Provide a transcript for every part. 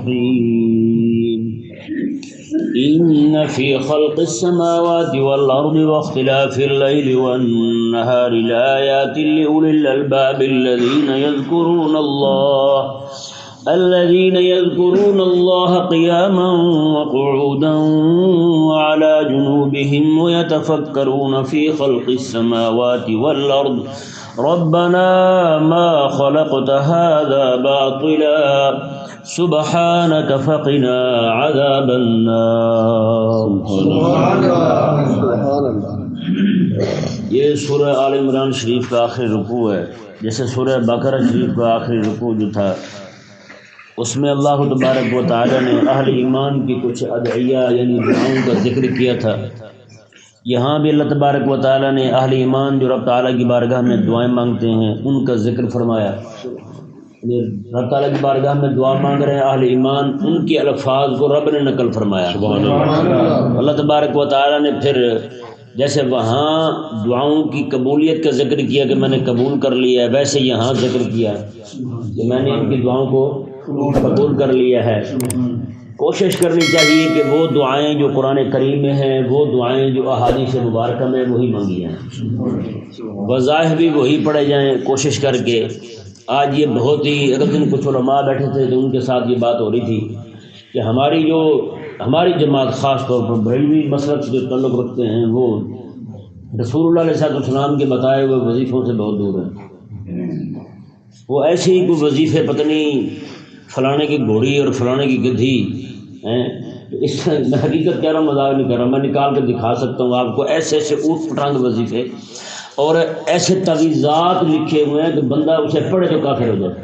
الرحيم إن في خلق السماوات والأرض واختلاف الليل والنهار لآيات لأولي الألباب الذين يذكرون الله قياما وقعودا وعلى جنوبهم ويتفكرون في خلق السماوات والأرض ربنا ما خلقت هذا باطلا سبحانك فقنا عذاب النار. یہ سورہ آل عمران شریف کا آخری رکوع ہے. جیسے سورہ بقرہ شریف کا آخری رکوع جو تھا اس میں اللہ تبارک و تعالی نے اہل ایمان کی کچھ ادعیہ یعنی دعاؤں کا ذکر کیا تھا. یہاں بھی اللہ تبارک و تعالی نے اہل ایمان جو رب تعالیٰ کی بارگاہ میں دعائیں مانگتے ہیں ان کا ذکر فرمایا. رب تعالیٰ کی بارگاہ میں دعا مانگ رہے ہیں اہل ایمان، ان کے الفاظ کو رب نے نقل فرمایا. اللہ تبارک و تعالیٰ نے پھر جیسے وہاں دعاؤں کی قبولیت کا ذکر کیا کہ میں نے قبول کر لیا ہے، ویسے یہاں ذکر کیا کہ میں نے ان کی دعاؤں کو قبول کر لیا ہے. کوشش کرنی چاہیے کہ وہ دعائیں جو قرآن کریم میں ہیں، وہ دعائیں جو احادیث مبارکہ میں وہی مانگی جائیں، وظائف بھی وہی پڑھے جائیں کوشش کر کے. آج یہ بہت ہی اگر دن کچھ علماء بیٹھے تھے تو ان کے ساتھ یہ بات ہو رہی تھی کہ ہماری جماعت خاص طور پر بریلوی مسلک سے جو تعلق رکھتے ہیں وہ رسول اللہ علیہ السلام کے بتائے ہوئے وظیفوں سے بہت دور ہیں. وہ ایسے ہی کوئی وظیفے پتہ نہیں فلانے کی گھوڑی اور فلانے کی گدھی ہیں. اس میں حقیقت کہہ رہا ہوں، مذاق نہیں کر رہا، میں نکال کے دکھا سکتا ہوں آپ کو ایسے ایسے اوٹ پٹانگ وظیفے اور ایسے تعویذات لکھے ہوئے ہیں کہ بندہ اسے پڑھے تو کافر ہو جائے.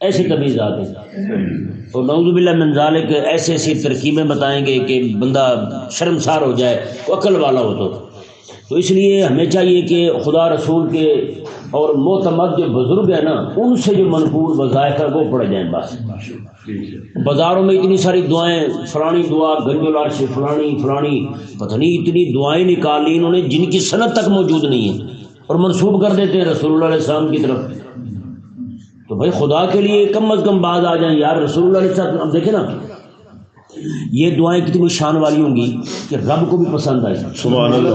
ایسی تعویذات ہیں اور نعوذ باللہ من ذالک ایسی ایسی ترکیبیں بتائیں گے کہ بندہ شرمسار ہو جائے وہ عقل والا ہو. تو اس لیے ہمیں چاہیے کہ خدا رسول کے اور معتمد جو بزرگ ہیں نا ان سے جو منقول وظائف ہے وہ پڑھ جائیں. بس بازاروں میں اتنی ساری دعائیں، فلانی دعا گنج العرش فلانی پتہ نہیں اتنی دعائیں نکال لی انہوں نے جن کی سند تک موجود نہیں ہے اور منسوب کر دیتے ہیں رسول اللہ علیہ السلام کی طرف. تو بھائی خدا کے لیے کم از کم باز آ جائیں یار. رسول اللہ علیہ السلام اب دیکھیں نا یہ دعائیں کتنی شان والی ہوں گی کہ رب کو بھی پسند آئی. سبحان اللہ.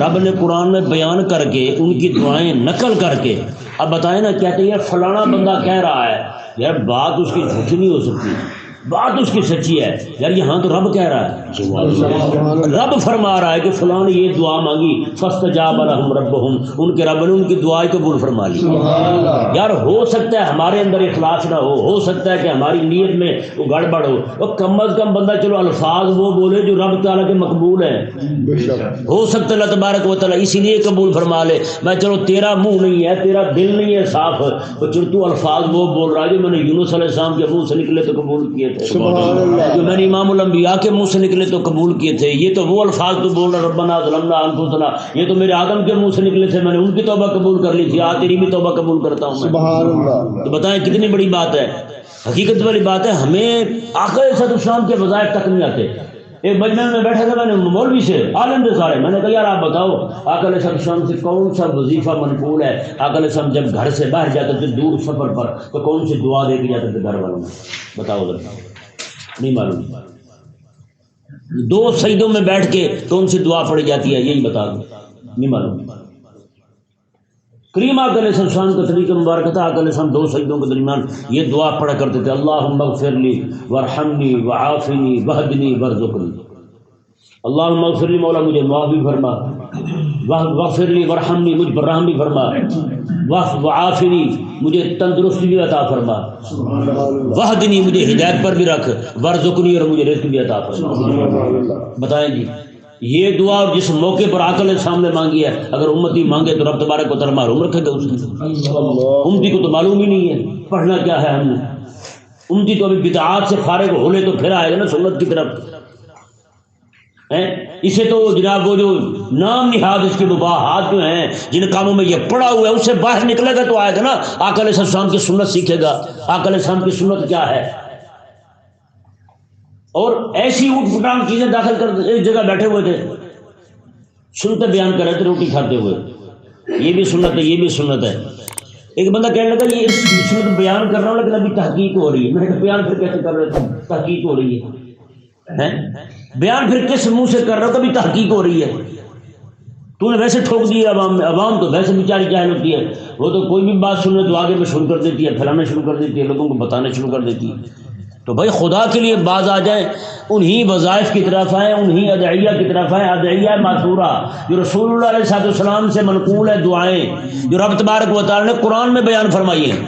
رب نے قرآن میں بیان کر کے ان کی دعائیں نقل کر کے اب بتائیں نا کہتے ہیں فلانا بندہ کہہ رہا ہے یار بات اس کی جھوٹی نہیں ہو سکتی، بات اس کی سچی ہے یار. یہاں تو رب کہہ رہا ہے، رب فرما رہا ہے کہ فلاں نے یہ دعا مانگی فاستجاب لهم ربهم، ان کے رب نے ان کی دعائیں قبول فرما لی. یار ہو سکتا ہے ہمارے اندر اخلاص نہ ہو سکتا ہے کہ ہماری نیت میں وہ گڑبڑ ہو، اور کم از کم بندہ چلو الفاظ وہ بولے جو رب تعالیٰ کے مقبول ہیں. ہو سکتا ہے اللہ تبارک و تعالیٰ اسی لیے قبول فرما لے. میں چلو تیرا منہ نہیں ہے، تیرا دل نہیں ہے صاف، چلو تو الفاظ وہ بول رہا ہے جو میں نے یونس علیہ السلام کے منہ سے نکلے تو قبول کیے تھے، جو میں نے امام الانبیاء کے منہ سے نکلے تو قبول کیے تھے. یہ تو وہ الفاظ تو بول رہا ربنا ظلمنا انفسنا، یہ تو میرے آدم کے منہ سے نکلے تھے، میں نے ان کی توبہ قبول کر لی تھی، آج تیری بھی توبہ قبول کرتا ہوں میں. سبحان اللہ. تو بتائیں کتنی بڑی بات ہے، حقیقت والی بات ہے. ہمیں آقا علیہ السلام کے وظائف تک نہیں آتے. ایک مجمع میں بیٹھا تھا میں نے مولوی سے عالم سے سارے، میں نے کہا یار آپ بتاؤ آقا علیہ السلام سے کون سا وظیفہ منقول ہے. آقا علیہ السلام جب گھر سے باہر جاتے تھے دور سفر پر تو کون سی دعا دے کے جاتے تھے گھر والوں میں؟ بتاؤ ذرا، نہیں معلوم. 2 سجدوں میں بیٹھ کے کون سی دعا پڑھی جاتی ہے یہی بتا دو، نہیں معلوم. کریم آقا علیہ السلام کا طریقہ مبارک تھا. آقا علیہ السلام 2 سجدوں کے درمیان یہ دعا پڑھا کرتے تھے اللہم اغفر لی وارحمنی وعافنی وہدنی وارزقنی. اللہم اغفر لی، مولا مجھے معاف بھی فرما، واغفر لی وارحمنی، مجھ پر رحم بھی فرما، وعافنی مجھے تندرستی بھی عطا فرما، وہدنی مجھے ہدایت پر بھی رکھ، وارزقنی اور مجھے رزق بھی عطا فرما. بتائیں جی یہ دعا جس موقع پر آقا علیہ السلام نے مانگی ہے اگر امتی مانگے تو رب تبارک و تعالیٰ معلوم رکھے گا اس کو. امتی کو تو معلوم ہی نہیں ہے پڑھنا کیا ہے. ہم نے امتی تو ابھی بدعات سے فارغ ہو لے تو پھر آئے گا نا سنت کی طرف. اسے تو جناب وہ جو نام نہاد اس کے مباحات جو ہیں جن کاموں میں یہ پڑا ہوا ہے اس سے باہر نکلے گا تو آئے گا نا آقا علیہ السلام کی سنت سیکھے گا. آقا علیہ السلام کی سنت کیا ہے؟ اور ایسی اوٹ پٹانگ چیزیں داخل کر ایک جگہ بیٹھے ہوئے تھے سنتے بیان کر رہے تھے روٹی کھاتے ہوئے، یہ بھی سنت ہے یہ بھی سنت ہے. ایک بندہ کہنے لگا یہ اس میں تو بیان کر رہا ہوں لیکن ابھی تحقیق ہو رہی ہے. میں نے کہا بیان پھر کیسے کر رہے تھے؟ تحقیق ہو رہی ہے. بیان پھر کس منہ سے کر رہا ہو؟ کبھی تحقیق ہو رہی ہے. تو نے ویسے ٹھوک دی عوام میں. عوام تو ویسے بیچاری جاہل ہوتی ہے, وہ تو کوئی بھی بات سننے تو آگے میں شروع کر دیتی ہے, پھیلانا شروع کر دیتی ہے, لوگوں کو بتانا شروع کر دیتی ہے. تو بھائی خدا کے لیے باز آ جائیں, انہی وظائف کی طرف آئیں, انہی ادعیہ کی طرف آئیں. ادعیہ ماثورہ جو رسول اللہ علیہ السلام سے منقول ہے, دعائیں جو رب تبارک و تعالی نے قرآن میں بیان فرمائی ہیں.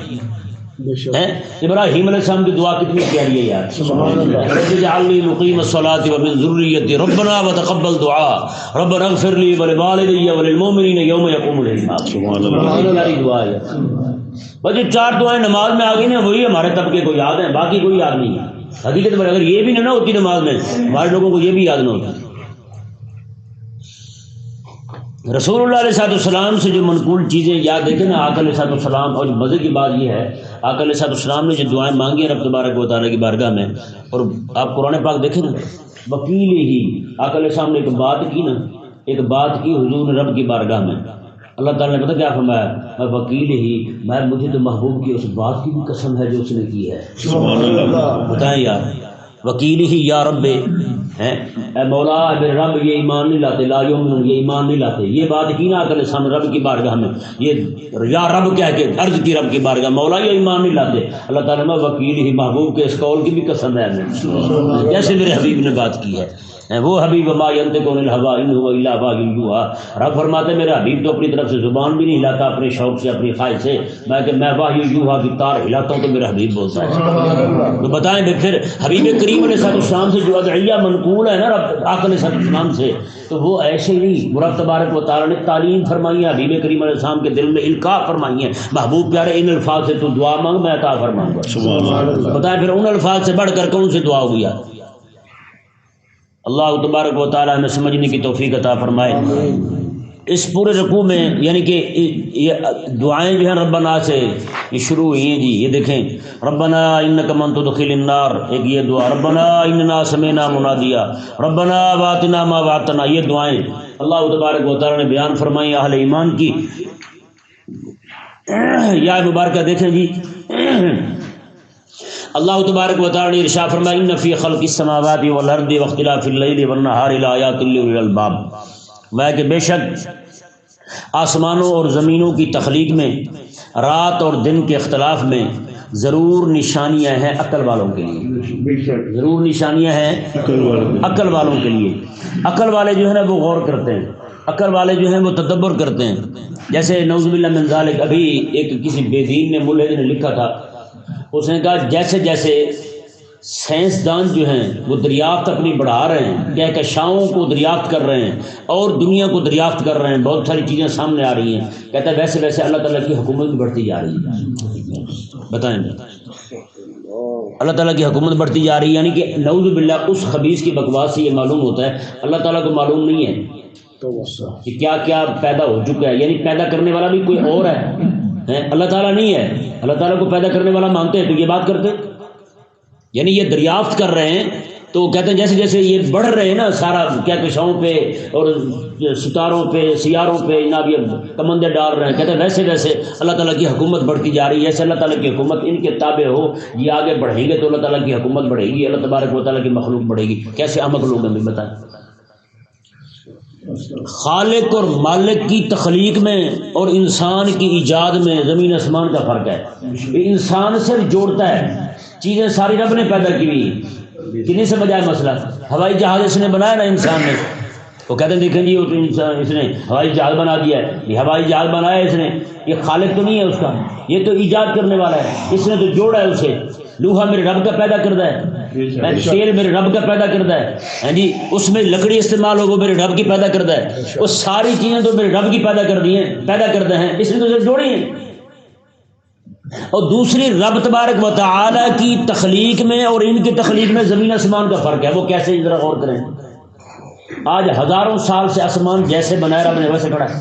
ابراہیم علیہ السلام کی دعا کتنی پیاری ہے یار, سبحان اللہ. رب اجعلنی مقیم الصلاۃ ومن ذریتی ربنا وتقبل دعاء ربنا اغفر لی ولوالدی وللمؤمنین یوم یقوم الحساب. سبحان اللہ, پیاری دعا ہے. بس یہ 4 دعائیں نماز میں آ گئی نا, وہی ہمارے طبقے کو یاد ہیں, باقی کوئی یاد نہیں ہے. حقیقت میں اگر یہ بھی نہ ہوتی نماز میں, ہمارے لوگوں کو یہ بھی یاد نہ ہوتا. رسول اللہ علیہ السلام سے جو منقول چیزیں یاد دیکھیں نا, آقا علیہ السلام. اور مزے کی بات یہ ہے, آقا علیہ السلام نے جو دعائیں مانگی ہیں رب تبارک و تعالیٰ کی بارگاہ میں, اور آپ قرآن پاک دیکھیں نا, وکیل ہی آقا علیہ السلام نے ایک بات کی نا, ایک بات کی حضور رب کی بارگاہ میں. اللہ تعالیٰ نے پتہ کیا فرمایا, میں وکیل ہی, میں مجھے تو محبوب کی اس بات کی بھی قسم ہے جو اس نے کی ہے. سبحان اللہ. بتائیں یار, وکیل ہی یا رب, اے مولا اے میرے رب, یہ ایمان نہیں لاتے, لا یؤمنون, یہ ایمان نہیں لاتے. یہ بات کی نا آقا سامنے رب کی بارگاہ میں, یہ یا رب کہہ کے عرض کی رب کی بارگاہ, مولا یہ ایمان نہیں لاتے. اللہ تعالیٰ نے وکیل ہی, محبوب کے اس قول کی بھی قسم ہے ہمیں, جیسے میرے حبیب نے بات کی ہے. وہ حبیب ما ینطق عن الہویٰ ان هو الا وحی یوحیٰ. رب فرماتے میرا حبیب تو اپنی طرف سے زبان بھی نہیں ہلاتا اپنے شوق سے, اپنی خواہش سے, میں وحی یوحیٰ کی تار ہلاتا ہوں تو میرا حبیب بولتا ہے. تو بتائیں پھر حبیب کریم علیہ السلام سے جو ادعیہ منقول ہے نا رب آقا علیہ السلام سے, تو وہ ایسے ہی رب تبارک و تعالیٰ نے تعلیم فرمائی ہے, حبیب کریم علیہ السلام کے دل میں القاء فرمائی ہے. محبوب پیارے ان الفاظ سے تو دعا مانگ میں عطا فرماؤں گا. بتائیں پھر ان الفاظ سے بڑھ کر کون سے دعا ہوئی ہے؟ اللہ تبارک و تعالیٰ ہمیں سمجھنے کی توفیق عطا فرمائے. اس پورے رکوع میں یعنی کہ یہ دعائیں جو ہیں ربنا سے یہ شروع ہوئی ہیں جی. یہ دیکھیں, ربنا انک من تدخل النار, ایک یہ دعا, ربنا اننا سمعنا منادیا ربنا واتنا ما وعدتنا. یہ دعائیں اللہ تبارک و تعالیٰ نے بیان فرمائی اہل ایمان کی. یا مبارکہ دیکھیں جی, اللہ تبارک و تعالیٰ نے ارشاد فرمایا ان فی خلق السماوات والارض واختلاف اللیل والنہار لآیات لأولی الالباب. میں کہ بے شک آسمانوں اور زمینوں کی تخلیق میں, رات اور دن کے اختلاف میں ضرور نشانیاں ہیں عقل والوں کے لیے. ضرور نشانیاں ہیں عقل والوں کے لیے. عقل والے جو ہے نا وہ غور کرتے ہیں, عقل والے جو ہیں وہ تدبر کرتے ہیں. جیسے نعوذ باللہ من ذالک, ابھی ایک کسی بے دین نے ملحد نے لکھا تھا, اس نے کہا جیسے جیسے سائنسدان جو ہیں وہ دریافت اپنی بڑھا رہے ہیں, کہکشاؤں کو دریافت کر رہے ہیں اور دنیا کو دریافت کر رہے ہیں, بہت ساری چیزیں سامنے آ رہی ہیں, کہتا ہے ویسے ویسے اللہ تعالیٰ کی حکومت بھی بڑھتی جا رہی ہے. بتائیں, اللہ تعالیٰ کی حکومت بڑھتی جا رہی ہے. یعنی کہ نعوذ باللہ اس خبیث کی بکواس سے یہ معلوم ہوتا ہے اللہ تعالیٰ کو معلوم نہیں ہے کہ کیا کیا پیدا ہو چکا ہے. یعنی پیدا کرنے والا بھی کوئی اور ہے, اللہ تعالیٰ نہیں ہے. اللہ تعالیٰ کو پیدا کرنے والا مانتے ہیں تو یہ بات کرتے, یعنی یہ دریافت کر رہے ہیں تو کہتے ہیں جیسے جیسے یہ بڑھ رہے ہیں نا سارا کہکشاؤں پہ اور ستاروں پہ سیاروں پہ جناب یہ کمندے ڈال رہے ہیں, کہتے ہیں ویسے ویسے اللہ تعالیٰ کی حکومت بڑھتی جا رہی ہے. ایسے اللہ تعالیٰ کی حکومت ان کے تابع ہو, یہ آگے بڑھیں گے تو اللہ تعالیٰ کی حکومت بڑھے گی, اللہ تبارک و تعالیٰ کی مخلوق بڑھے گی. کیسے احمق لوگ ہیں بتائیں. خالق اور مالک کی تخلیق میں اور انسان کی ایجاد میں زمین آسمان کا فرق ہے. انسان صرف جوڑتا ہے, چیزیں ساری رب نے پیدا کی ہوئی. کنہیں سے بجائے مسئلہ ہوائی جہاز اس نے بنایا نا انسان نے, وہ کہتے ہیں دیکھیں جی اس نے ہوائی جہاز بنا دیا ہے, یہ ہوائی جہاز بنایا ہے اس نے, یہ خالق تو نہیں ہے اس کا, یہ تو ایجاد کرنے والا ہے, اس نے تو جوڑا ہے اسے. لوہا میرے رب کا پیدا کرتا ہے, تیل میرے رب کا پیدا کرتا ہے جی, اس میں لکڑی استعمال ہو وہ میرے رب کی پیدا کرتا ہے, وہ ساری چیزیں تو میرے رب کی پیدا کر دی ہیں, پیدا کرتے ہیں, اس نے تو صرف جوڑی ہیں. اور دوسری رب تبارک و تعالی کی تخلیق میں اور ان کی تخلیق میں زمین آسمان کا فرق ہے. وہ کیسے ذرا غور کریں. آج ہزاروں سال سے آسمان جیسے بنایا رب نے ویسے کھڑا ہے.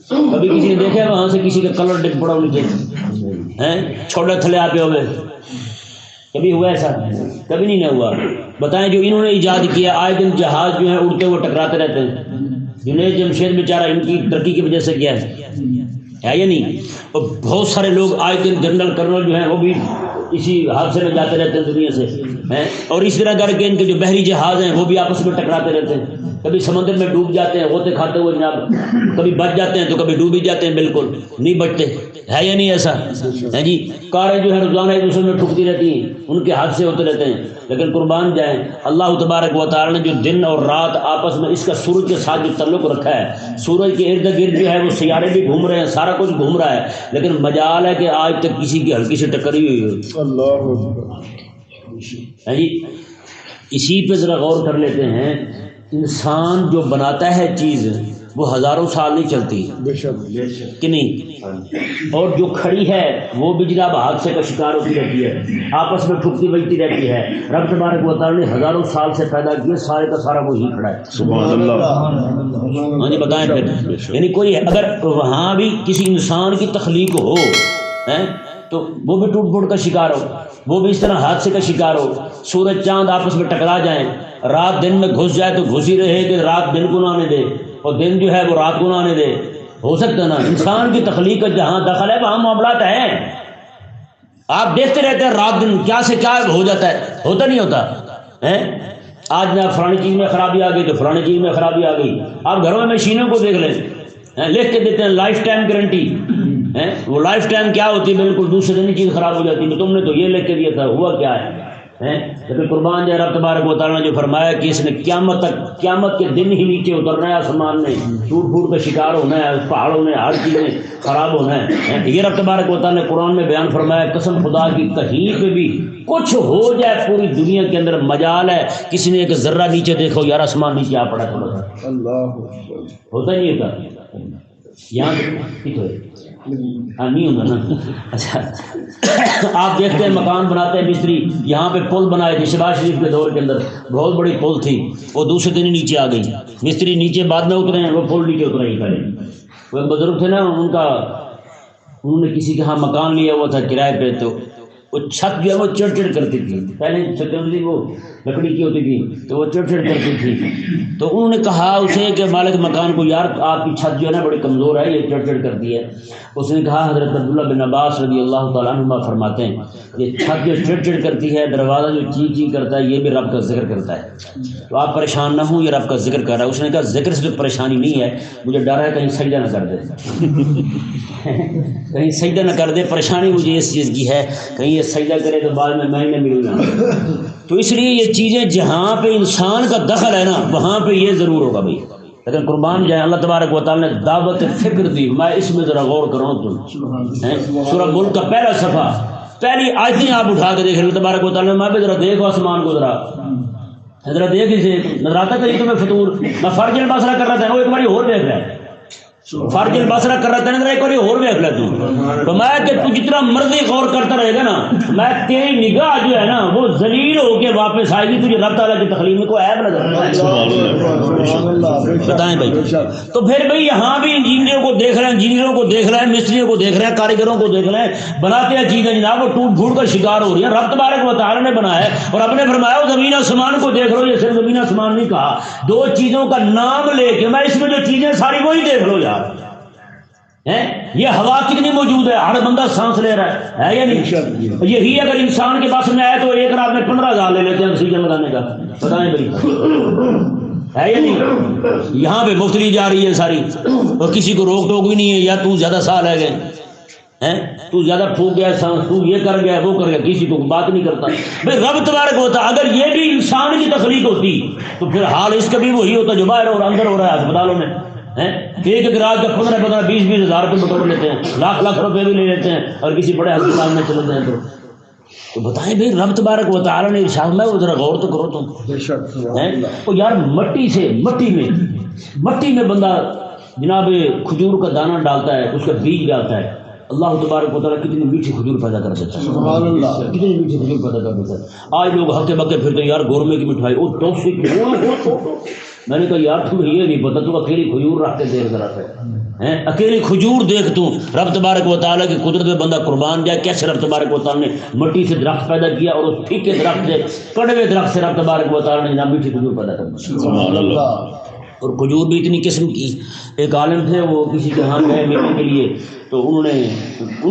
کبھی کسی نے دیکھا وہاں سے کسی کا کلر ڈگ پڑا نیچے چھوٹے تھلے آتے ہوئے, کبھی ہوا ایسا؟ کبھی نہیں ہوا. بتائیں جو انہوں نے ایجاد کیا, آئے دن جہاز جو ہیں اڑتے ہوئے ٹکراتے رہتے ہیں. جنید جمشید بیچارہ ان کی ترقی کی وجہ سے کیا ہے, ہے یا نہیں؟ اور بہت سارے لوگ آئے دن جنرل کرنل جو ہیں وہ بھی اسی حادثے میں جاتے رہتے ہیں دنیا سے ہیں، اور اس طرح کر کے ان کے جو بحری جہاز ہیں وہ بھی آپس میں ٹکراتے رہتے ہیں، کبھی سمندر میں ڈوب جاتے ہیں غوطے کھاتے ہوئے جناب، کبھی بچ جاتے ہیں تو کبھی ڈوب ہی جاتے ہیں، بالکل نہیں بچتے، ہے یا نہیں ایسا؟ ہے جی، کاریں جو ہے روزانہ ایک دوسرے میں ٹھکتی رہتی ہیں، ان کے حادثے ہوتے رہتے ہیں، لیکن قربان جائیں اللہ تبارک و تعالی نے جو دن اور رات آپس میں اس کا سورج کے ساتھ جو تعلق رکھا ہے، سورج کے ارد گرد جو ہے وہ سیارے بھی گھوم رہے ہیں، سارا کچھ گھوم رہا ہے، لیکن مجال ہے کہ آج تک کسی کی ہلکی سے ٹکر ہی ہوئی ہے۔ ہے جی، اسی پہ ذرا غور کر لیتے ہیں، انسان جو بناتا ہے چیز وہ ہزاروں سال نہیں چلتی کہ نہیں، اور جو کھڑی ہے وہ بھی جناب حادثے کا شکار ہوتی رہتی ہے، آپس میں ٹھکتی بجتی رہتی ہے، رب تبارک و تعالی نے ہزاروں سال سے پیدا کیا، سارے کا سارا وہی کھڑا ہے، سبحان اللہ۔ ہاں جی بتائیں پھر، یعنی کوئی اگر وہاں بھی کسی انسان کی تخلیق ہو تو وہ بھی ٹوٹ پھوٹ کا شکار ہو، وہ بھی اس طرح حادثے کا شکار ہو، سورج چاند آپس میں ٹکرا جائیں، رات دن میں گھس جائے تو گھس ہی رہے کہ رات دن کو نہ آنے دے اور دن جو ہے وہ رات کو نہ آنے دے، ہو سکتا نا؟ انسان کی تخلیق کا جہاں دخل ہے وہاں معاملات ہیں، آپ دیکھتے رہتے ہیں رات دن کیا سے کیا ہو جاتا ہے، ہوتا نہیں ہوتا ہے؟ آج میں فلانی چیز میں خرابی آ گئی تو فلانی چیز میں خرابی آ گئی، آپ گھروں میں مشینوں کو دیکھ لیں، لکھ کے دیتے ہیں لائف ٹائم گارنٹی، وہ لائف ٹائم کیا ہوتی ہے؟ بالکل دوسرے دن ہی چیز خراب ہو جاتی ہے، تم نے تو یہ لکھ کے دیا تھا، ہوا کیا ہے؟ لیکن قربان جائے رب تبارک و تعالیٰ نے جو فرمایا کہ اس نے قیامت تک، قیامت کے دن ہی نیچے اترنا ہے، آسمان میں ٹوٹ پھوٹ کا شکار ہونا ہے، پہاڑوں میں ہر چیزیں خراب ہونا ہے، یہ رب تبارک و تعالیٰ نے قرآن میں بیان فرمایا، قسم خدا کی کہیں پہ بھی کچھ ہو جائے پوری دنیا کے اندر مجال ہے کسی نے ایک ذرہ نیچے دیکھو یار آسمان نیچے آ پڑا تھوڑا سا، ہوتا نہیں ہوتا یہاں ہاں نہیں ہوگا نا؟ اچھا آپ دیکھتے ہیں مکان بناتے ہیں مستری، یہاں پہ پل بنائے تھے شہباز شریف کے دور کے اندر، بہت بڑی پل تھی، وہ دوسرے دن ہی نیچے آ گئی، مستری نیچے بعد میں اترے ہیں، وہ پل نیچے اترے ہی پہلے، وہ ایک بزرگ تھے نا، انہوں نے کسی کے ہاں مکان لیا ہوا تھا کرائے پہ، تو وہ چھت جو ہے وہ چڑ چڑ کرتی تھی، پہلے چھت ہوتی وہ لکڑی کی ہوتی تھی تو وہ چڑ چڑ کرتی تھی، تو انہوں نے کہا اسے کہ مالک مکان کو یار آپ کی چھت جو ہے نا بڑی کمزور ہے، یہ چڑ چڑ کرتی ہے، اس نے کہا حضرت عبداللہ بن عباس رضی اللہ تعالیٰ عنہ فرماتے ہیں یہ چھت جو چڑ چڑ کرتی ہے، دروازہ جو چی چی کرتا ہے، یہ بھی رب کا ذکر کرتا ہے، تو آپ پریشان نہ ہوں، یہ رب کا ذکر کر رہا ہے۔ اس نے کہا ذکر سے پریشانی نہیں ہے، مجھے ڈر ہے کہیں سجدہ نہ کر دے کہیں سجدہ نہ کر دے، پریشانی مجھے اس چیز کی ہے کہیں یہ سجدہ کرے تو بعد میں نہ ملوں گا، تو اس لیے یہ چیزیں جہاں پہ انسان کا دخل ہے نا وہاں پہ یہ ضرور ہوگا بھائی، لیکن قربان جائے اللہ تبارک و تعالی نے دعوت فکر دی، میں اس میں ذرا غور کرو تم، سورہ ملک کا پہلا صفحہ پہلی آیتیں آپ اٹھا کے دیکھ رہے تبارک و تعالی نے، میں بھی ذرا دیکھو آسمان کو، ذرا دیکھ اسے، نظر آتا کہیں تمہیں فطور، میں فرج البصرہ کر رہا تھا وہ ایک باری اور دیکھ رہا ہے، فرج البصرہ کر رہا تھا نا ایک باری اور دیکھ لے تو میں کہ تو جتنا مرضی غور کرتا رہے گا نا، میں تیری نگاہ جو ہے نا وہ ذلیل ہو کے واپس آئے گی، تجھے رب تعالیٰ کی تخلیق میں کوئی عیب نظر بتائیں بھائی، تو پھر بھائی یہاں بھی انجینئروں کو دیکھ رہے ہیں، انجینئروں کو دیکھ رہے ہیں، مستریوں کو دیکھ رہے ہیں، کاریگروں کو دیکھ رہے ہیں، بناتے ہیں چیزیں جناب وہ ٹوٹ پھوٹ کا شکار ہو رہی ہیں، رب تبارک و تعالیٰ نے بنایا ہے، اور اپنے فرمایا زمین آسمان کو دیکھ لو، یہ صرف زمین آسمان نہیں کہا، دو چیزوں کا نام لے کے میں اس میں جو چیزیں ساری وہی دیکھ لو یار، یہ ہوا کتنی موجود ہے، ہر بندہ سانس لے رہا ہے یا نہیں؟ یہی اگر انسان کے پاس میں آئے تو ایک رات میں 15,000 لے لیتے ہیں آکسیجن لگانے کا، بتائیں بھائی ہے یا نہیں؟ یہاں پہ مفت لی جا رہی ہے ساری، اور کسی کو روک ٹوک بھی نہیں ہے، یا تو زیادہ سال ہے گئے تو زیادہ پھونک گیا سانس، تو یہ کر گیا وہ کر گیا، کسی کو بات نہیں کرتا بھائی، رب تبارک ہوتا، اگر یہ بھی انسان کی تخلیق ہوتی تو پھر حال اس کا بھی وہی ہوتا جو باہر اور اندر ہو رہا ہے اسپتالوں میں، ایک رات کا 15,000 20,000 ہزار روپے بٹور لیتے ہیں، لاکھ روپے بھی لے لیتے ہیں، اور کسی بڑے ہسپتال میں چلے جائیں تو بتائیں بھائی رب تبارک و تعالیٰ نے ارشاد میں وہ ذرا غور تو کرو تم، تو یار مٹی میں بندہ جناب کھجور کا دانہ ڈالتا ہے، اس کا بیج ڈالتا ہے، اللہ تبارک و تعالیٰ کتنی میٹھی کھجور پیدا کر دیتا ہے، سبحان اللہ، کتنی میٹھی کھجور پیدا کر دیتا ہے۔ آج لوگ ہکے بکے پھرتے ہیں یار گورمے کی مٹھائی، وہ ٹوسٹ کی، میں نے کہا یار تمہیں یہ نہیں پتا، تو اکیلی کھجور رکھ کے دیکھ ذرا سے، اکیلی کھجور دیکھ تو رب تبارک و تعالیٰ کی قدرت میں بندہ قربان جائے، کیسے رب تبارک و تعالیٰ نے مٹی سے درخت پیدا کیا، اور اس پھیکے درخت سے، کڑوے درخت سے رب تبارک و تعالیٰ نے میٹھی کھجور پیدا کر دی، سبحان اللہ۔ اور کھجور بھی اتنی قسم کی. ایک عالم تھے وہ کسی کے ہاں گئے ملنے کے لیے تو انہوں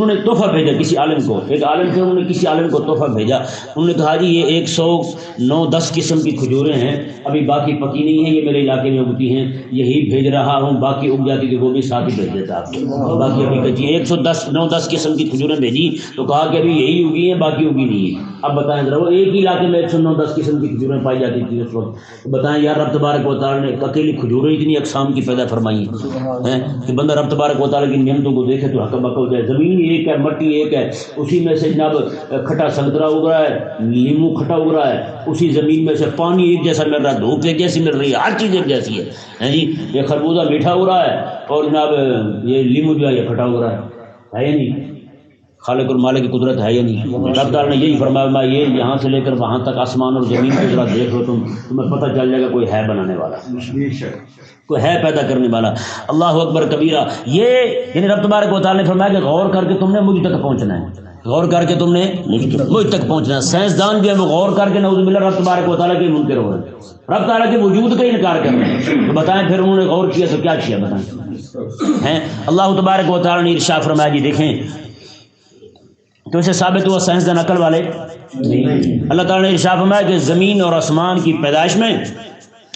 نے تحفہ بھیجا کسی عالم کو. ایک عالم تھے انہوں نے کسی عالم کو تحفہ بھیجا. انہوں نے کہا جی یہ 109-10 قسم کی کھجوریں ہیں, ابھی باقی پکی نہیں ہیں, یہ میرے علاقے میں اگتی ہیں, یہی بھیج رہا ہوں, باقی اگ جاتی کہ وہ بھی ساتھ ہی بھیج دیتا آپ کو. باقی ابھی کچی 109-10 قسم کی کھجوریں بھیجی تو کہا کہ ابھی یہی اگی ہیں, باقی اگی نہیں ہے. اب بتائیں ذرا, وہ ایک ہی علاقے میں 109-10 قسم کی کھجوریں پائی جاتی تھی اس وقت. تو بتائیں یار رب تبارک و تعالیٰ نے اکیلی کھجوریں اتنی اقسام کی پیدا فرمائی ہیں کہ بندہ رب تبارک و تعالیٰ کی نعمتوں کو دیکھے تو حق بک ہو جائے. زمین ایک ہے, مٹی ایک ہے, اسی میں سے جناب کھٹا سنترا اگ رہا ہے, لیمو کھٹا اگ رہا ہے, اسی زمین میں سے پانی ایک جیسا مل رہا ہے, دھوپ ایک جیسی مل رہی ہے, ہر چیز ایک جیسی ہے جی. یہ خربوزہ میٹھا اگ رہا ہے اور جناب یہ لیمو جو ہے یہ کھٹا اگ رہا ہے یا نہیں؟ خالق اور مالک کی قدرت ہے یا نہیں؟ رب تعالیٰ نے یہی فرمایا میں یہ یہاں سے لے کر وہاں تک آسمان اور زمین کو ذرا دیکھ لو تمہیں پتہ چل جائے گا کوئی ہے بنانے والا, کوئی ہے پیدا کرنے والا. اللہ اکبر کبیرہ. یہ یعنی رب تبارک و تعالیٰ نے فرمایا کہ غور کر کے تم نے مجھ تک پہنچنا ہے, غور کر کے تم نے مجھ تک پہنچنا ہے. سائنسدان جو ہے وہ غور کر کے نعوذ باللہ رب تبارک و تعالیٰ کے منکر ہو رہے ہیں, رب تعالیٰ کے وجود کا انکار کر رہے ہیں. تو بتائیں پھر انہوں نے غور کیا تو کیا کیا بتائیں ہیں. اللہ تبارک و تعالیٰ نے ارشاد فرمایا جی دیکھیں تو اسے ثابت ہوا سائنسدان عقل والے. اللہ تعالیٰ نے ارشاد فرمایا کہ زمین اور آسمان کی پیدائش میں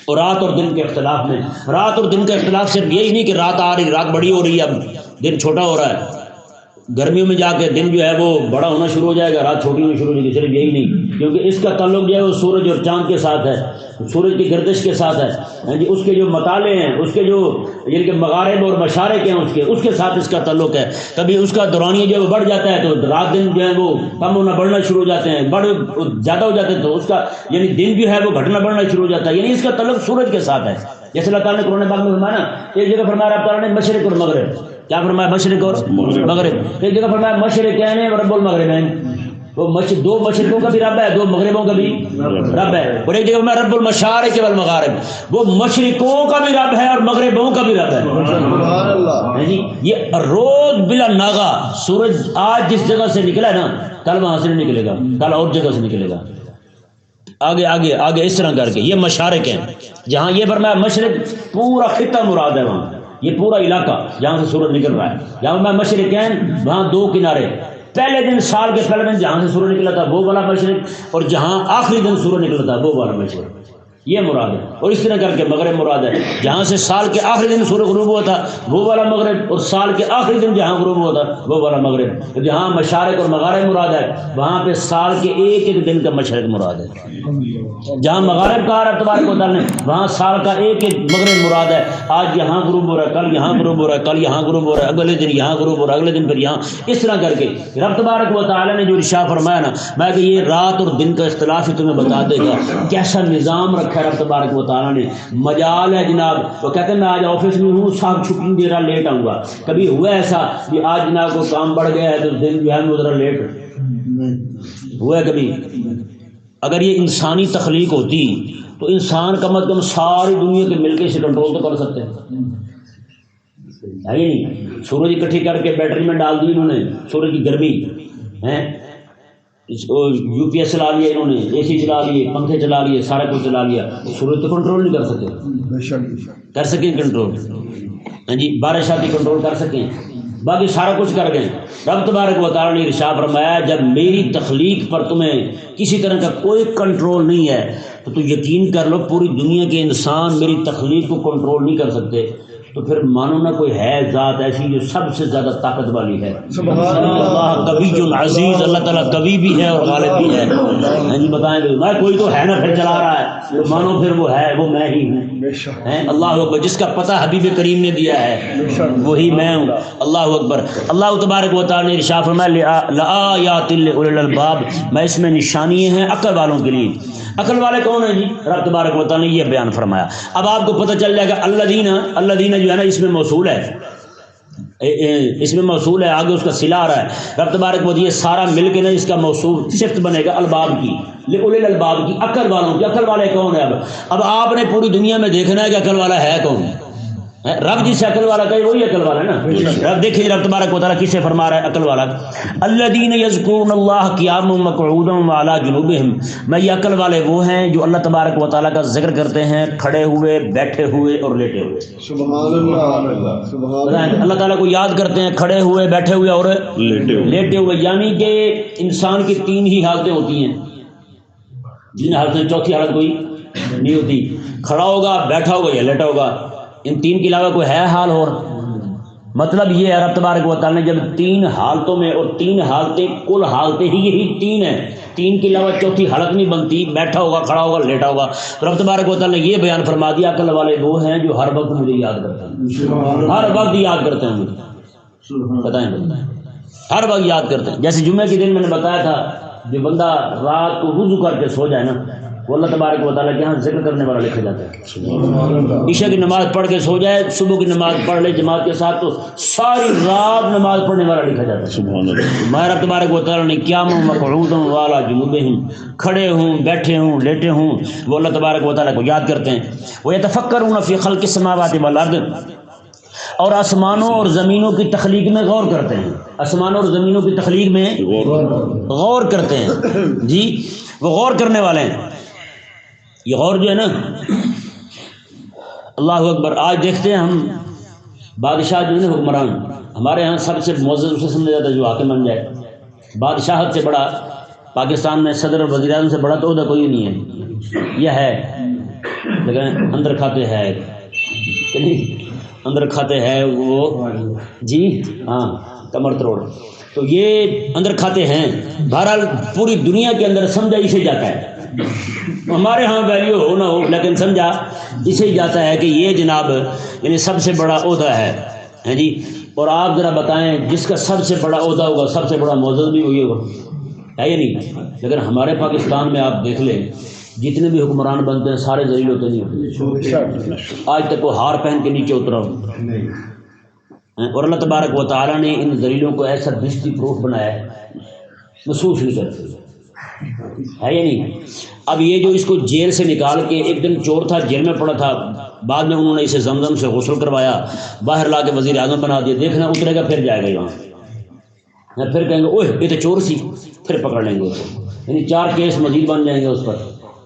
اور رات اور دن کے اختلاف میں, رات اور دن کا اختلاف صرف یہی نہیں کہ رات آ رہی, رات بڑی ہو رہی ہے, اب دن چھوٹا ہو رہا ہے. گرمیوں میں جا کے دن جو ہے وہ بڑا ہونا شروع ہو جائے گا, رات چھوٹی ہونا شروع ہو جائے گی. صرف یہی نہیں, کیونکہ اس کا تعلق جو ہے وہ سورج اور چاند کے ساتھ ہے, سورج کی گردش کے ساتھ ہے جی. اس کے جو مطالعے ہیں, اس کے جو یعنی کہ مغارب اور مشارق ہیں اس کے ساتھ اس کا تعلق ہے. کبھی اس کا دورانیہ جو ہے وہ بڑھ جاتا ہے تو رات دن جو ہے وہ کم ہونا بڑھنا شروع ہو جاتے ہیں, زیادہ ہو جاتے ہیں تو اس کا یعنی دن جو ہے وہ گھٹنا بڑھنا شروع ہو جاتا ہے. یعنی اس کا تعلق سورج کے ساتھ ہے. جیسے اللہ تعالیٰ نے قرآن پاک میں فرمایا نا, ایک جگہ فرمایا رب تعالیٰ نے مشرق اور مغرب, کیا فرمایا مشرق اور مغرب. ایک جگہ فرمایا مشرقین و رب المغربین, وہ دو مشرقوں کا بھی رب ہے, دو مغربوں کا بھی رب ہے. اور ایک جگہ فرمایا رب المشارق والمغارب, وہ مشرقوں کا بھی رب ہے اور مغربوں کا بھی رب ہے. سبحان اللہ جی. یہ روز بلا ناغا سورج آج جس جگہ سے نکلا ہے نا کل وہاں سے نہیں نکلے گا, کل اور جگہ سے نکلے گا. آگے آگے آگے اس طرح کر کے یہ مشارق ہیں. جہاں یہ فرمایا مشرق پورا خطہ مراد ہے, وہاں یہ پورا علاقہ جہاں سے سورج نکل رہا ہے. جہاں میں مشرقین وہاں دو کنارے, پہلے دن سال کے پہلے دن جہاں سے سورج نکلا تھا وہ والا مشرق, اور جہاں آخری دن سورج نکلا تھا وہ والا مشرق, یہ مراد ہے. اور اس طرح کر کے مغرب مراد ہے, جہاں سے سال کے آخری دن سورج غروب ہوا تھا وہ والا مغرب, اور سال کے آخری دن جہاں غروب ہوا تھا وہ والا مغرب. جہاں مشارق اور مغارب مراد ہے وہاں پہ سال کے ایک ایک دن کا مشرق مراد ہے. جہاں مغارب کہا رب تبارک و تعالیٰ نے وہاں سال کا ایک ایک مغرب مراد ہے. آج یہاں غروب ہو رہا ہے, کل یہاں غروب ہو رہا ہے, کل یہاں غروب ہو رہا ہے, اگلے دن یہاں غروب ہو رہا ہے, اگلے دن پھر یہاں. اس طرح کر کے رب تبارک و تعالیٰ نے جو ارشاد فرمایا نا, میں کہ یہ رات اور دن کا اختلاف ہی تمہیں بتا دے گا کیسا نظام رکھا ہے رب تبارک و تعالیٰ نے. مجال ہے جناب, وہ کہتے ہیں میں آج آفس میں ہوں, صاحب چھٹی دے رہا, لیٹ آؤں گا. کبھی ہوا ایسا کہ آج جناب کو کام بڑھ گیا ہے تو دن جو ہے وہ ذرا لیٹ ہوا ہے کبھی؟ اگر یہ انسانی تخلیق ہوتی تو انسان کم از کم ساری دنیا کے مل کے اسے کنٹرول تو کر سکتے ہیں, ہے ہی نہیں. سورج اکٹھی کر کے بیٹری میں ڈال دی انہوں نے, سورج کی گرمی ہے, یو پی ایس چلا لیا انہوں نے, اے سی چلا لیے, پنکھے چلا لیے, سارا کچھ چلا لیا. سورج تو کنٹرول نہیں کر سکے, کر سکیں کنٹرول ہاں جی, بارش آتی کنٹرول کر سکیں, باقی سارا کچھ کر گئے. رب تبارک و تعالیٰ نے ارشاد فرمایا جب میری تخلیق پر تمہیں کسی طرح کا کوئی کنٹرول نہیں ہے تو یقین کر لو پوری دنیا کے انسان میری تخلیق کو کنٹرول نہیں کر سکتے. تو پھر مانو نہ کوئی ہے ذات ایسی جو سب سے زیادہ طاقت والی ہے. اللہ قوی عزیز, اللہ تعالیٰ قوی بھی ہے اور غالب بھی ہے. ہاں جی بتائیں میں کوئی تو ہے نا پھر چلا رہا ہے, تو مانو پھر وہ ہے, وہ میں ہی ہوں. اللہ اکبر, جس کا پتہ حبیب کریم نے دیا ہے وہی میں ہوں. اللہ اکبر. اللہ تبارک و تعالیٰ نے ارشاد فرمایا لآیات لأولی الالباب, میں اس میں نشانیاں ہیں عقل والوں کے لیے. عقل والے کون ہیں جی؟ رب تبارک و تعالیٰ نے یہ بیان فرمایا. اب آپ کو پتہ چل جائے گا الذین جو ہے نا اس میں موصول ہے, اس میں موصول ہے, آگے اس کا صلہ آ رہا ہے. رب تبارک و تعالیٰ یہ سارا مل کے نا اس کا موصول صفت بنے گا الباب کی, لأولی الالباب کی, عقل والوں کی. عقل والے کون ہے؟ اب آپ نے پوری دنیا میں دیکھنا ہے کہ عقل والا ہے کون. رب جس سے عقل والا کہے وہی عقل والا ہے نا. رب دیکھیں رب تبارک و تعالیٰ کس سے فرما رہا ہے عقل والا. الذین یذکرون اللہ قیاما وقعودا وعلی جنوبہم. میں یہ عقل والے وہ ہیں جو اللہ تبارک و تعالیٰ کا ذکر کرتے ہیں کھڑے ہوئے، بیٹھے ہوئے اور لیٹے ہوئے. سبحان اللہ سبحان اللہ. اللہ تعالیٰ کو یاد کرتے ہیں کھڑے ہوئے، بیٹھے ہوئے اور لیٹے ہوئے. یعنی کہ انسان کی تین ہی حالتیں ہوتی ہیں، جن حالتیں چوتھی حالت کوئی نہیں ہوتی. کھڑا ہوگا، بیٹھا ہوگا یا لیٹا ہوگا. ان تین کے علاوہ کوئی ہے حال اور؟ مطلب یہ ہے رب تبارک و تعالیٰ نے جب تین حالتوں میں، اور تین حالتیں کل حالتیں ہی یہی تین ہیں، تین کے علاوہ چوتھی حالت نہیں بنتی، بیٹھا ہوگا، کھڑا ہوگا، لیٹا ہوگا. تو رب تبارک و تعالیٰ نے یہ بیان فرما دیا عقل والے وہ ہیں جو ہر وقت مجھے یاد کرتے ہیں، ہر وقت یاد کرتے ہیں مجھے. بتائیں ہر وقت یاد کرتے ہیں. جیسے جمعے کے دن میں نے بتایا تھا جو بندہ رات کو وضو کر کے سو جائے نا، وہ اللہ تبارک و تعالیٰ کے یہاں ذکر کرنے والا لکھا جاتا ہے. عشاء کی نماز پڑھ کے سو جائے، صبح کی نماز پڑھ لے جماعت کے ساتھ، تو ساری رات نماز پڑھنے والا لکھا جاتا ہے. میں رب تبارک و تعالیٰ نے قیاما وقعودا وعلی جنوبہم، کھڑے ہوں، بیٹھے ہوں، لیٹے ہوں، وہ اللہ تبارک و تعالیٰ کو یاد کرتے ہیں. وَيَتَفَكَّرُونَ فِي خَلْقِ السَّمَاوَاتِ وَالْأَرْضِ، اور آسمانوں اور زمینوں کی تخلیق میں غور کرتے ہیں. آسمانوں اور زمینوں کی تخلیق میں غور کرتے ہیں. جی وہ غور کرنے والے ہیں. یہ غور جو ہے نا، اللہ اکبر. آج دیکھتے ہیں ہم بادشاہ جو ہے نا، حکمران، ہمارے ہاں سب سے معزز اسے سمجھا جاتا ہے جو حاکم بن جائے. بادشاہت سے بڑا پاکستان میں صدر اور وزیر اعظم سے بڑا تو عہدہ کوئی نہیں ہے. یہ ہے لیکن اندر کھاتے ہے، اندر کھاتے ہے وہ، جی ہاں کمر توڑ. تو یہ اندر کھاتے ہیں. بہرحال پوری دنیا کے اندر سمجھا اسے جاتا ہے. ہمارے ہاں ویلیو ہو نہ ہو لیکن سمجھا اسے جاتا ہے کہ یہ جناب یعنی سب سے بڑا عہدہ ہے جی. اور آپ ذرا بتائیں جس کا سب سے بڑا عہدہ ہوگا سب سے بڑا معزز بھی وہی ہوگا، ہے یا نہیں؟ لیکن ہمارے پاکستان میں آپ دیکھ لیں جتنے بھی حکمران بنتے ہیں سارے ذلیل ہوتے نہیں ہوتے. آج تک وہ ہار پہن کے نیچے اترا ہو. اور اللہ تبارک و تعالیٰ نے ان ذلیلوں کو ایسا دستی پروف بنایا ہے، محسوس نہیں کرتے، ہے یا نہیں؟ اب یہ جو اس کو جیل سے نکال کے، ایک دن چور تھا جیل میں پڑا تھا، بعد میں انہوں نے اسے زمزم سے غسل کروایا، باہر لا کے وزیر اعظم بنا دیا. دیکھنا اترے گا پھر جائے گا یہاں، پھر کہیں گے اوہ یہ تو چور سی، پھر پکڑ لیں گے اس کو. یعنی 4 کیس مزید بن جائیں گے اس پر.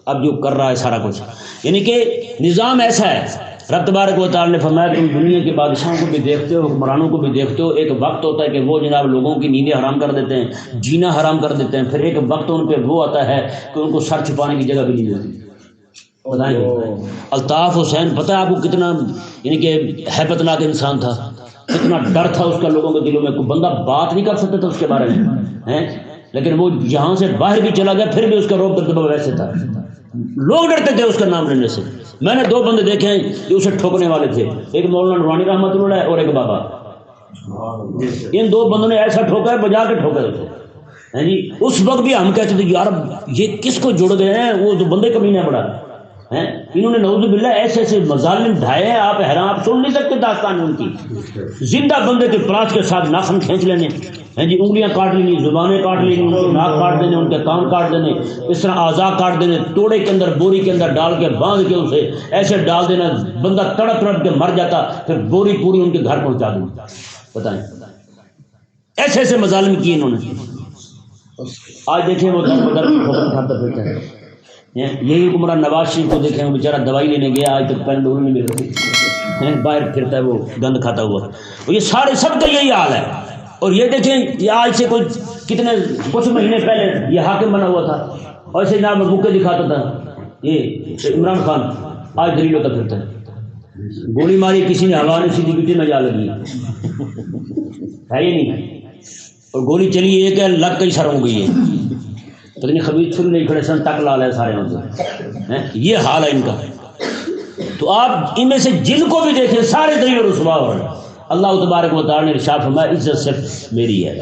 اب جو کر رہا ہے سارا کچھ، یعنی کہ نظام ایسا ہے. رب تبارک و تعالیٰ نے فرمایا تم دنیا کے بادشاہوں کو بھی دیکھتے ہو، حکمرانوں کو بھی دیکھتے ہو. ایک وقت ہوتا ہے کہ وہ جناب لوگوں کی نیندیں حرام کر دیتے ہیں، جینا حرام کر دیتے ہیں. پھر ایک وقت ان پہ وہ آتا ہے کہ ان کو سر چھپانے کی جگہ بھی نہیں ملتی. بتائیں الطاف حسین پتہ ہے آپ کو کتنا یعنی کہ ہیبت ناک انسان تھا، کتنا ڈر تھا اس کا لوگوں کے دلوں میں. کوئی بندہ بات نہیں کر سکتا تھا اس کے بارے میں، لیکن وہ یہاں سے باہر بھی چلا گیا پھر بھی اس کا روب دبدبہ ویسے تھا. لوگ ڈرتے تھے اس کا نام لینے سے. میں نے 2 بندے دیکھے ہیں جو اسے ٹھوکنے والے تھے، ایک مولانا نورانی رحمۃ اللہ علیہ اور ایک بابا. ان 2 بندوں نے ایسا ٹھوکا ہے بجا کے ٹھوکا اسے جی. اس وقت بھی ہم کہتے تھے یار یہ کس کو جڑ گئے ہیں، وہ تو بندے کمینے بڑا ہیں. انہوں نے نعوذ باللہ ایسے ایسے مظالم ڈھائے ہیں، آپ حیران، آپ سن نہیں سکتے داستان ان کی. زندہ بندے کے پلاس کے ساتھ ناخن کھینچ لینے جی، انگلیاں کاٹ لینی، زبانیں کاٹ لینی، ان کے ناک کاٹ دینے، ان کے کان کاٹ دینے، اس طرح اعضاء کاٹ دینے، توڑے کے اندر بوری کے اندر ڈال کے باندھ کے اسے ایسے ڈال دینا، بندہ تڑپ تڑپ کے مر جاتا، پھر بوری پوری ان کے گھر پہنچا دیں. بتائیں ایسے ایسے مظالم کیے انہوں نے. آج دیکھیں وہ در بدر کھاتا پھرتا ہے. یہی حکمران نواز شریف کو دیکھیں، وہ بیچارہ دوائی لینے گیا، آج تک پین ڈولنے نہیں مل رہی، باہر پھرتا ہے وہ گند کھاتا ہوا. یہ سارے سب کا یہی حال ہے. اور یہ دیکھیں یہ آج سے کچھ مہینے پہلے یہ حاکم بنا ہوا تھا، اور ایسے جناب بوکے دکھاتا تھا. یہ عمران خان آج دلیل ہوتا پھرتا ہے. گولی ماری کسی نے، ہوا نے سیدھی پیٹی میں جا لگی ہے یہ نہیں. اور گولی چلی ایک ہے، لگ کئی سر ہو گئی ہے، پتہ نہیں خبیث چھری نہیں کھڑے سن ٹک لا لے سارے ان سے. یہ حال ہے ان کا. تو آپ ان میں سے جن کو بھی دیکھیں سارے دلیل و رسوا ہو رہے ہیں. اللہ تبارک و تعالیٰ نے ارشاد فرمایا عزت صرف میری ہے،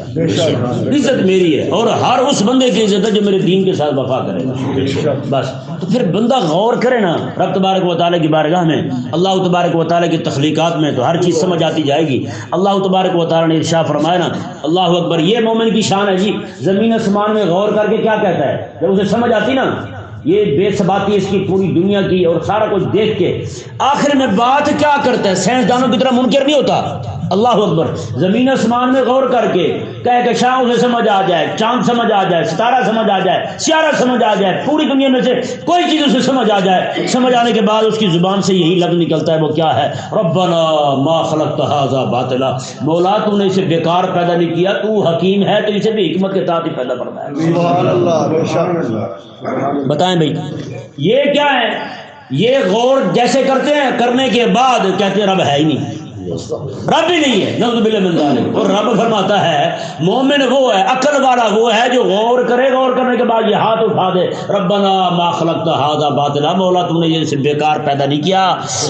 عزت میری ہے، اور ہر اس بندے کی عزت ہے جو میرے دین کے ساتھ وفا کرے گا. بس تو پھر بندہ غور کرے نا رب تبارک و تعالیٰ کی بارگاہ میں، اللہ تبارک و تعالیٰ کی تخلیقات میں، تو ہر چیز سمجھ آتی جائے گی. اللہ تبارک و تعالیٰ نے ارشاد فرمایا نا، اللہ اکبر، یہ مومن کی شان ہے جی. زمین آسمان میں غور کر کے کیا کہتا ہے جب اسے سمجھ آتی نا، یہ بے ثباتی اس کی پوری دنیا کی اور سارا کچھ دیکھ کے آخر میں بات کیا کرتا ہے؟ سائنسدانوں کی طرح منکر نہیں ہوتا. اللہ اکبر. زمین آسمان میں غور کر کے کہے کہ شاہ اسے سمجھ آ جائے، چاند سمجھ آ جائے، ستارہ سمجھ آ جائے، سیارہ سمجھ آ جائے، پوری دنیا میں سے کوئی چیز اسے سمجھ آ جائے. سمجھ آنے کے بعد اس کی زبان سے یہی لفظ نکلتا ہے، وہ کیا ہے؟ ربنا ما خلقت ھذا باطلا. مولا تو نے اسے بیکار پیدا نہیں کیا، تو حکیم ہے تو اسے بھی حکمت کے تحت ہی پیدا فرمایا. سبحان اللہ، بے شک. بتائیں بھائی یہ کیا ہے؟ یہ غور جیسے کرتے ہیں، کرنے کے بعد کہتے ہیں رب ہے ہی نہیں، رب ہی نہیں ہے. نعوذ باللہ من ذالک. اور رب فرماتا ہے مومن وہ ہے، عقل والا وہ ہے جو غور کرے، غور کرنے کے بعد یہ ہاتھ اٹھا دے، ربنا ما خلقت ھذا باطلا. مولا تو نے یہ اسے بیکار پیدا نہیں کیا،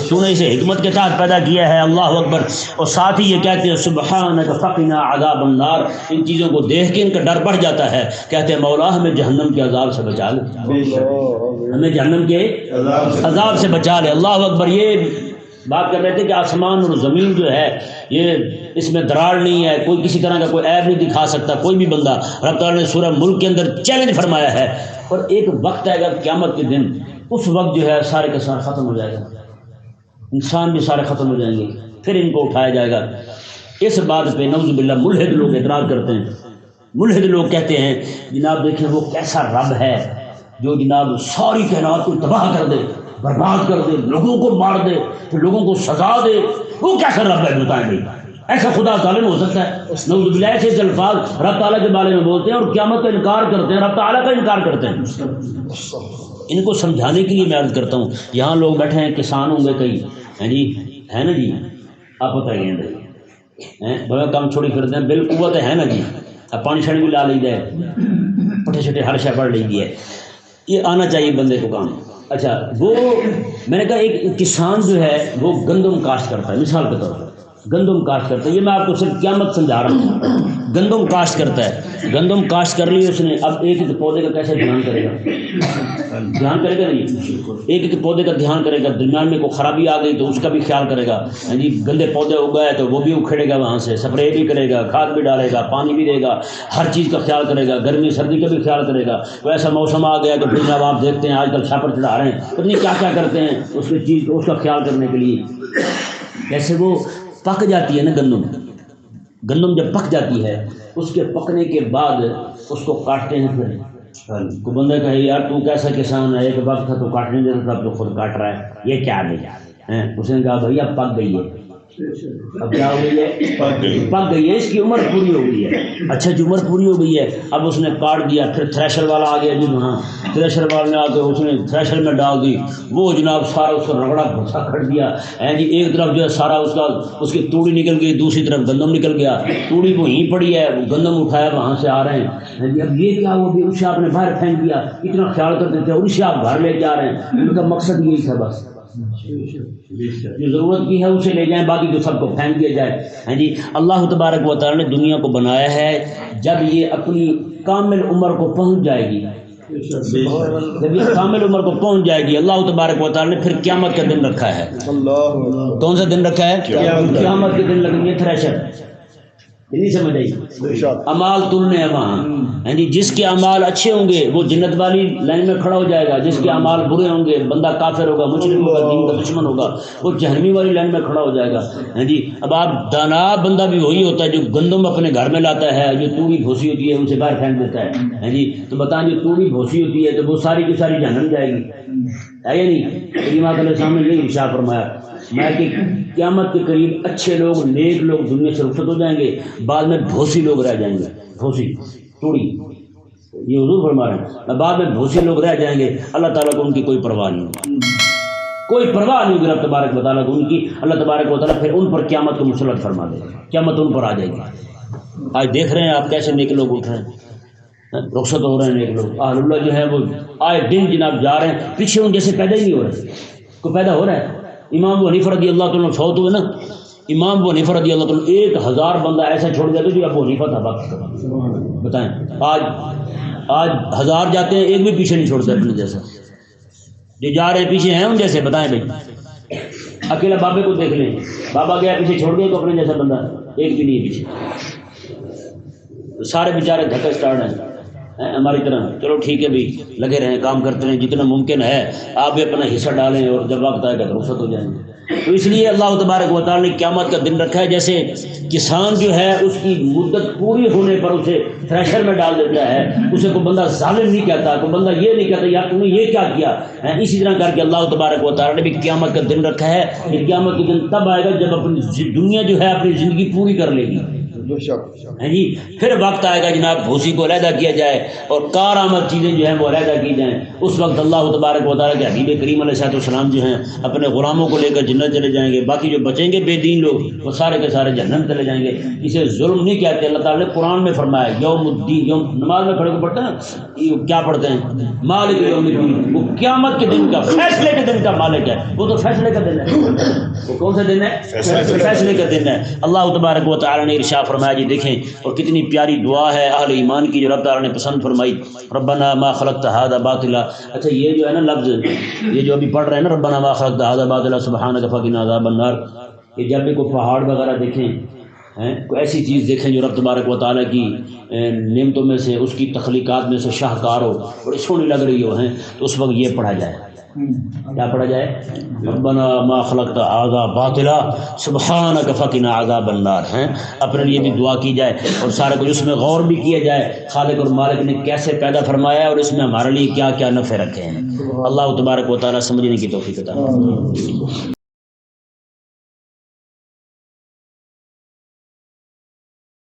تو نے اسے حکمت کے تحت پیدا کیا ہے. اللہ اکبر. اور ساتھ ہی یہ کہتے ہیں سبحانک فقنا عذاب النار. ان چیزوں کو دیکھ کے ان کا ڈر بڑھ جاتا ہے. کہتے ہیں مولا ہمیں جہنم کے عذاب سے بچا لے، ہمیں جہنم کے عذاب سے بچا لے. اللہ اکبر. یہ بات کر رہے تھے کہ آسمان اور زمین جو ہے یہ اس میں دراڑ نہیں ہے، کوئی کسی طرح کا کوئی عیب نہیں دکھا سکتا کوئی بھی بندہ. رب تعالیٰ نے سورہ ملک کے اندر چیلنج فرمایا ہے. اور ایک وقت آئے گا قیامت کے دن، اس وقت جو ہے سارے کا سارا ختم ہو جائے گا، انسان بھی سارے ختم ہو جائیں گے، پھر ان کو اٹھایا جائے گا. اس بات پہ نعوذ باللہ ملحد لوگ اعتراض کرتے ہیں. ملحد لوگ کہتے ہیں جناب دیکھیں وہ کیسا رب ہے جو جناب ساری کائنات کو تباہ کر دے، برباد کر دے، لوگوں کو مار دے، پھر لوگوں کو سزا دے. وہ کیسا رب ہے؟ بتائیں بھائی. ایسا خدا ظالم ہو سکتا ہے؟ نعوذ باللہ. ایسے الفاظ رب تعالیٰ کے بارے میں بولتے ہیں اور قیامت کا انکار کرتے ہیں، رب تعالیٰ کا انکار کرتے ہیں. ان کو سمجھانے کے لیے میں عرض کرتا ہوں، یہاں لوگ بیٹھے ہیں، کسان ہوں گے کئی ہیں جی، ہے نا جی، آپ بتائیے بھائی کام چھوڑی پھرتے ہیں، بالقوت ہے نا جی، اب پانی شانی بھی لا لی جائے، پٹھے چھٹے ہر شے پڑھ لیجیے. یہ آنا چاہیے بندے کو کام. اچھا وہ میں نے کہا ایک کسان جو ہے وہ گندم کاشت کرتا ہے، مثال کے طور پر گندم کاشت کرتا ہے. یہ میں آپ کو صرف قیامت سمجھا رہا ہوں. گندم کاشت کرتا ہے، گندم کاشت کر لی اس نے. اب ایک ایک پودے کا کیسے دھیان کرے گا؟ دھیان کرے گا نہیں، ایک ایک پودے کا دھیان کرے گا. درمیان میں کوئی خرابی آ گئی تو اس کا بھی خیال کرے گا. جی گندے پودے اگائے تو وہ بھی اکھیڑے گا، وہاں سے اسپرے بھی کرے گا، کھاد بھی ڈالے گا، پانی بھی دے گا، ہر چیز کا خیال کرے گا، گرمی سردی کا بھی خیال کرے گا. تو ایسا موسم آ گیا تو پھر جب آپ دیکھتے ہیں آج کل چھاپر چڑھا رہے ہیں، پتہ نہیں کیا کیا کرتے ہیں اس کی چیز اس کا خیال کرنے کے لیے. جیسے وہ پک جاتی ہے نا گندم، گندم جب پک جاتی ہے اس کے پکنے کے بعد اس کو کاٹتے ہیں. پھر کو بندہ کہے یار تو کیسا کسان ہے، ایک وقت تھا تو کاٹنے دیتا تھا، اب تو خود کاٹ رہا ہے، یہ کیا ہے؟ اس نے کہا بھائی اب پک گئی ہے. اب کیا ہو گئی ہے؟ پک گئی ہے، اس کی عمر پوری ہو گئی ہے. اچھا جی عمر پوری ہو گئی ہے، اب اس نے کاٹ دیا. پھر تھریشر والا آ گیا جی، وہاں تھریشر والے نے آ کے اس نے تھریشر میں ڈال دی. وہ جناب سارا اس کو رگڑا گھسا کر دیا ہے جی. ایک طرف جو ہے سارا اس کی توڑی نکل گئی، دوسری طرف گندم نکل گیا. توڑی وہیں پڑی ہے، گندم اٹھایا وہاں سے آ رہے ہیں جی. اب یہ کیا ہوا بھی اسے آپ نے باہر پھینک دیا، اتنا خیال کرتے تھے اور اسے آپ گھر لے کے آ رہے ہیں. ان کا مقصد یہی تھا بس جو ضرورت کی ہے اسے لے جائیں، باقی تو سب کو پھینک دیا جائے. ہاں جی اللہ تبارک و تعالیٰ نے دنیا کو بنایا ہے جب یہ اپنی کامل عمر کو پہنچ جائے گی. جب یہ کامل عمر کو پہنچ جائے گی اللہ تبارک و تعالیٰ نے پھر قیامت کا دن رکھا ہے. کون سا دن رکھا ہے؟ قیامت کے دن لگیں گے تھریشر. نہیں سمجھ آئی؟ امال تلنے ہیں وہاں. جس کے امال اچھے ہوں گے وہ جنت والی لائن میں کھڑا ہو جائے گا، جس کے امال برے ہوں گے، بندہ کافر ہوگا، مشرک ہوگا، دین کا دشمن ہوگا، وہ جہنمی والی لائن میں کھڑا ہو جائے گا. اب آپ دانا بندہ بھی وہی ہوتا ہے جو گندم اپنے گھر میں لاتا ہے، جو توڑی بھوسی ہوتی ہے اسے باہر پھینک دیتا ہے. تو بتائیں جو توڑی بھوسی ہوتی ہے تو وہ ساری کی ساری جہنم جائے گی، ہے یا نہیں؟ امام علیہ السلام نے یہی ارشاد فرمایا میں کہ قیامت کے قریب اچھے لوگ نیک لوگ دنیا سے رخصت ہو جائیں گے، بعد میں بھوسی لوگ رہ جائیں گے. بھوسی توڑی یہ حضور فرما رہے ہیں، بعد میں بھوسی لوگ رہ جائیں گے. اللہ تعالیٰ کو ان کی کوئی پرواہ نہیں ہوگی، کوئی پرواہ نہیں ہوگی رب تبارک و تعالیٰ کو ان کی. اللہ تبارک و تعالیٰ پھر ان پر قیامت کو مسلط فرما دے گا، قیامت ان پر آ جائے گی. آج دیکھ رہے ہیں آپ کیسے نیک لوگ اٹھ رہے ہیں، رخصت ہو رہے ہیں نیک لوگ. اہل اللہ جو ہے وہ آئے دن جناب جا رہے ہیں، پیچھے ان جیسے پیدا ہی نہیں ہو رہے. کو پیدا ہو رہا ہے. امام ابو حنیفہ رضی اللہ تعالیٰ فوت ہوئے نا، امام ابو حنیفہ رضی اللہ تعالیٰ 1000 بندہ ایسا چھوڑ گیا تو جو ابو حنیفہ تھا وقت. بتائیں آج 1000 جاتے ہیں ایک بھی پیچھے نہیں چھوڑتا اپنے جیسا. جو جا رہے ہیں پیچھے ہیں ان جیسے. بتائیں بھائی اکیلا بابے کو دیکھ لیں، بابا گیا پیچھے چھوڑ گیا تو اپنے جیسا بندہ ایک بھی نہیں ہے پیچھے. سارے بیچارے دھکے اسٹارٹ ہیں. ہماری طرح چلو ٹھیک ہے بھائی لگے رہیں کام کرتے رہیں جتنا ممکن ہے آپ بھی اپنا حصہ ڈالیں اور جب وقت آئے گا تو رخصت ہو جائیں گے. تو اس لیے اللہ تبارک و تعالیٰ نے قیامت کا دن رکھا ہے. جیسے کسان جو ہے اس کی مدت پوری ہونے پر اسے تھریشر میں ڈال دیتا ہے, اسے کوئی بندہ ظالم نہیں کہتا, کوئی بندہ یہ نہیں کہتا یار تم نے یہ کیا کیا. اسی طرح کر کے اللہ تبارک و تعالیٰ نے بھی قیامت کا دن رکھا ہے کہ قیامت کے دن تب آئے گا جب اپنی دنیا جو ہے اپنی زندگی پوری کر لے گی. جی پھر وقت آئے گا جناب بھوسی کو علیحدہ کیا جائے اور کارآمد چیزیں جو ہیں وہ علیحدہ کی جائیں. اس وقت اللہ تبارک و تعالیٰ کے حبیب کریم علیہ الصلوۃ والسلام جو ہیں اپنے غلاموں کو لے کر جنت چلے جائیں گے. باقی جو بچیں گے بے دین لوگ وہ سارے کے سارے جہنم چلے جائیں گے. اسے ظلم نہیں کہتے. اللہ تعالیٰ نے قرآن میں فرمایا یوم الدین, یوم نماز میں کھڑے کو پڑھتے ہیں کیا پڑھتے ہیں مالک یوم الدین, وہ قیامت کے دن کا فیصلے کے دن کا مالک ہے. وہ تو فیصلے کا دن ہے. وہ کون سا دن ہے؟ فیصلے کا دن ہے. اللہ تبارک و تعالیٰ نے ارشاد فرمایا جی دیکھیں اور کتنی پیاری دعا ہے اہل ایمان کی جو رب تعالیٰ نے پسند فرمائی, ربنا ما خلقت ھذا باطلا. اچھا یہ جو ہے نا لفظ یہ جو ابھی پڑھ رہے ہیں نا ربنا ما خلقت ھذا باطلا سبحانک فقنا عذاب النار, یہ جب بھی کوئی پہاڑ وغیرہ دیکھیں کوئی ایسی چیز دیکھیں جو رب تبارک و تعالیٰ کی نعمتوں میں سے اس کی تخلیقات میں سے شاہکار ہو بڑی سونی لگ رہی ہو تو اس وقت یہ پڑھا جائے. کیا پڑھا جائے؟ ربنا ما خلقت ھذا باطلا سبحانک فقنا عذاب النار. اپنے لیے بھی دعا کی جائے اور سارے کچھ اس میں غور بھی کیا جائے خالق اور مالک نے کیسے پیدا فرمایا ہے اور اس میں ہمارے لیے کیا کیا نفع رکھے ہیں. اللہ تبارک و تعالیٰ سمجھنے کی توفیق عطا فرمائے.